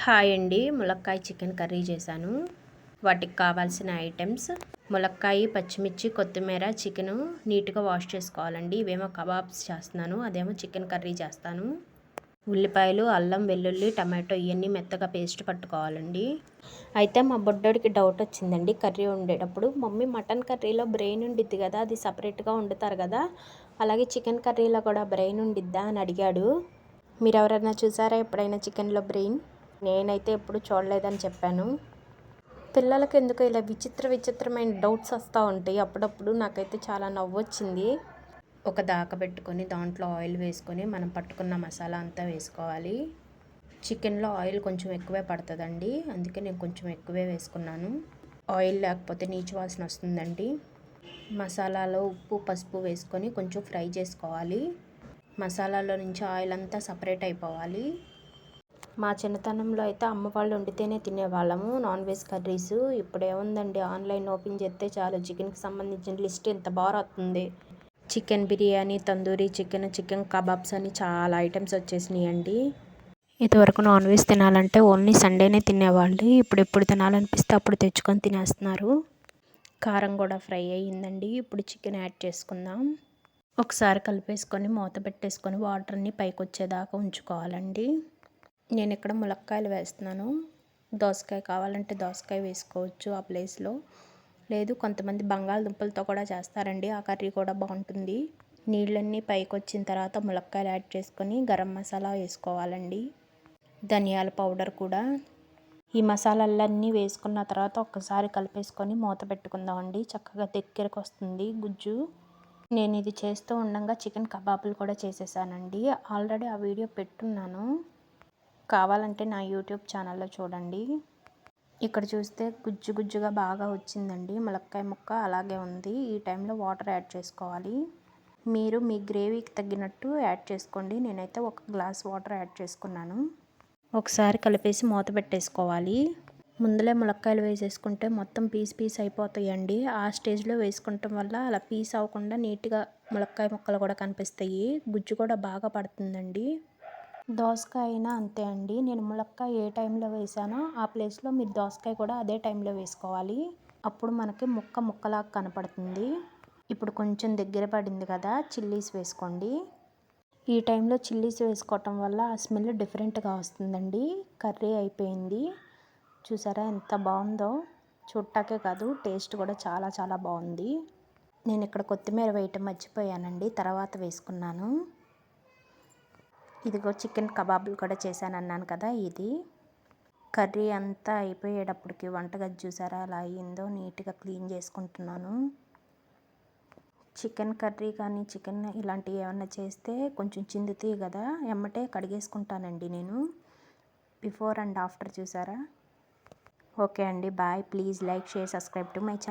Hi అండి, ములక్కాయ chicken curry చేశాను. వాటికి కావాల్సిన ఐటమ్స్: ములక్కాయ, పచ్చిమిర్చి, కొత్తిమీర, చికెను నీట్గా వాష్ చేసుకోవాలండి. ఇవేమో కబాబ్స్ చేస్తున్నాను, అదేమో చికెన్ కర్రీ చేస్తాను. ఉల్లిపాయలు, అల్లం, వెల్లుల్లి, టమాటో ఇవన్నీ మెత్తగా పేస్ట్ పట్టుకోవాలండి. అయితే మా బొడ్డోడికి డౌట్ వచ్చిందండి కర్రీ వండేటప్పుడు, మమ్మీ మటన్ కర్రీలో బ్రెయిన్ ఉండిద్ది కదా, అది సపరేట్గా వండుతారు కదా, అలాగే చికెన్ కర్రీలో కూడా బ్రెయిన్ ఉండిద్దా అని అడిగాడు. మీరు ఎవరైనా చూసారా ఎప్పుడైనా చికెన్లో బ్రెయిన్? నేనైతే ఎప్పుడు చూడలేదని చెప్పాను. పిల్లలకి ఎందుకో ఇలా విచిత్రమైన డౌట్స్ వస్తూ ఉంటాయి అప్పుడప్పుడు. నాకైతే చాలా నవ్వు వచ్చింది. ఒక దాకబెట్టుకొని దాంట్లో ఆయిల్ వేసుకొని మనం పట్టుకున్న మసాలా అంతా వేసుకోవాలి. చికెన్లో ఆయిల్ కొంచెం ఎక్కువే పడుతుందండి, అందుకే నేను కొంచెం ఎక్కువే వేసుకున్నాను. ఆయిల్ లేకపోతే నీచు వాసన వస్తుందండి. మసాలాలో ఉప్పు, పసుపు వేసుకొని కొంచెం ఫ్రై చేసుకోవాలి. మసాలాలో నుంచి ఆయిల్ అంతా సపరేట్ అయిపోవాలి. మా చిన్నతనంలో అయితే అమ్మ వాళ్ళు వండితేనే తినేవాళ్ళము నాన్ వెజ్ కర్రీస్. ఇప్పుడు ఏముందండి, ఆన్లైన్ ఓపెన్ చేస్తే చాలు చికెన్కి సంబంధించిన లిస్ట్ ఎంత బాగా వస్తుంది. Chicken biryani, tandoori chicken, chicken kebabs అని చాలా ఐటమ్స్ వచ్చేసినాయి అండి. ఇదివరకు నాన్ వెజ్ తినాలంటే ఓన్లీ సండేనే తినేవాళ్ళు. ఇప్పుడు ఎప్పుడు తినాలనిపిస్తే అప్పుడు తెచ్చుకొని తినేస్తున్నారు. కారం కూడా ఫ్రై అయ్యిందండి. ఇప్పుడు చికెన్ యాడ్ చేసుకుందాం. ఒకసారి కలిపేసుకొని మూత పెట్టేసుకొని వాటర్ అన్నీ పైకి వచ్చేదాకా ఉంచుకోవాలండి. నేను ఇక్కడ ములక్కాయలు వేస్తున్నాను. దోసకాయ కావాలంటే దోసకాయ వేసుకోవచ్చు ఆ ప్లేస్లో. లేదు, కొంతమంది బంగాళదుంపలతో కూడా చేస్తారండి, ఆ కర్రీ కూడా బాగుంటుంది. నీళ్ళన్నీ పైకి వచ్చిన తర్వాత ములక్కాయలు యాడ్ చేసుకొని గరం మసాలా వేసుకోవాలండి, ధనియాల పౌడర్ కూడా. ఈ మసాలాలన్నీ వేసుకున్న తర్వాత ఒక్కసారి కలిపేసుకొని మూత పెట్టుకుందామండి. చక్కగా దగ్గరకు వస్తుంది గుజ్జు. నేను ఇది చేస్తూ ఉండగా చికెన్ కబాబులు కూడా చేసేసానండి. ఆల్రెడీ ఆ వీడియో పెట్టున్నాను, కావాలంటే నా యూట్యూబ్ ఛానల్లో చూడండి. ఇక్కడ చూస్తే గుజ్జుగా బాగా వచ్చిందండి. ములక్కాయ ముక్క అలాగే ఉంది. ఈ టైంలో వాటర్ యాడ్ చేసుకోవాలి. మీరు మీ గ్రేవీకి తగ్గినట్టు యాడ్ చేసుకోండి. నేనైతే 1 గ్లాస్ వాటర్ యాడ్ చేసుకున్నాను. ఒకసారి కలిపేసి మూత పెట్టేసుకోవాలి. ముందులే ములక్కాయలు వేసేసుకుంటే మొత్తం పీస్ అయిపోతాయండి. ఆ స్టేజ్లో వేసుకుంటాం వల్ల అలా పీస్ అవ్వకుండా నీట్గా ములక్కాయ ముక్కలు కూడా కనిపిస్తాయి. గుజ్జు కూడా బాగా పడుతుందండి. దోసకాయ అయినా అంతే అండి. నేను ములక్కాయ ఏ టైంలో వేసానో ఆ ప్లేస్లో మీరు దోసకాయ కూడా అదే టైంలో వేసుకోవాలి. అప్పుడు మనకి ముక్కలాగా కనపడుతుంది. ఇప్పుడు కొంచెం దగ్గర పడింది కదా, చిల్లీస్ వేసుకోండి. ఈ టైంలో చిల్లీస్ వేసుకోవటం వల్ల ఆ స్మెల్ డిఫరెంట్గా వస్తుందండి. కర్రీ అయిపోయింది. చూసారా ఎంత బాగుందో? చూడటాకే కాదు, టేస్ట్ కూడా చాలా బాగుంది. నేను ఇక్కడ కొత్తిమీర వేయటం మర్చిపోయానండి, తర్వాత వేసుకున్నాను. ఇదిగో చికెన్ కబాబులు కూడా చేశాను అన్నాను కదా, ఇది. కర్రీ అంతా అయిపోయేటప్పటికి వంటగది చూసారా అలా అయ్యిందో. నీట్గా క్లీన్ చేసుకుంటున్నాను. చికెన్ కర్రీ కానీ చికెన్ ఇలాంటివి ఏమన్నా చేస్తే కొంచెం చిందుతాయి కదా, ఎమ్మటే కడిగేసుకుంటానండి నేను. బిఫోర్ అండ్ ఆఫ్టర్ చూసారా. ఓకే అండి, bye. Please like, share, subscribe to my channel.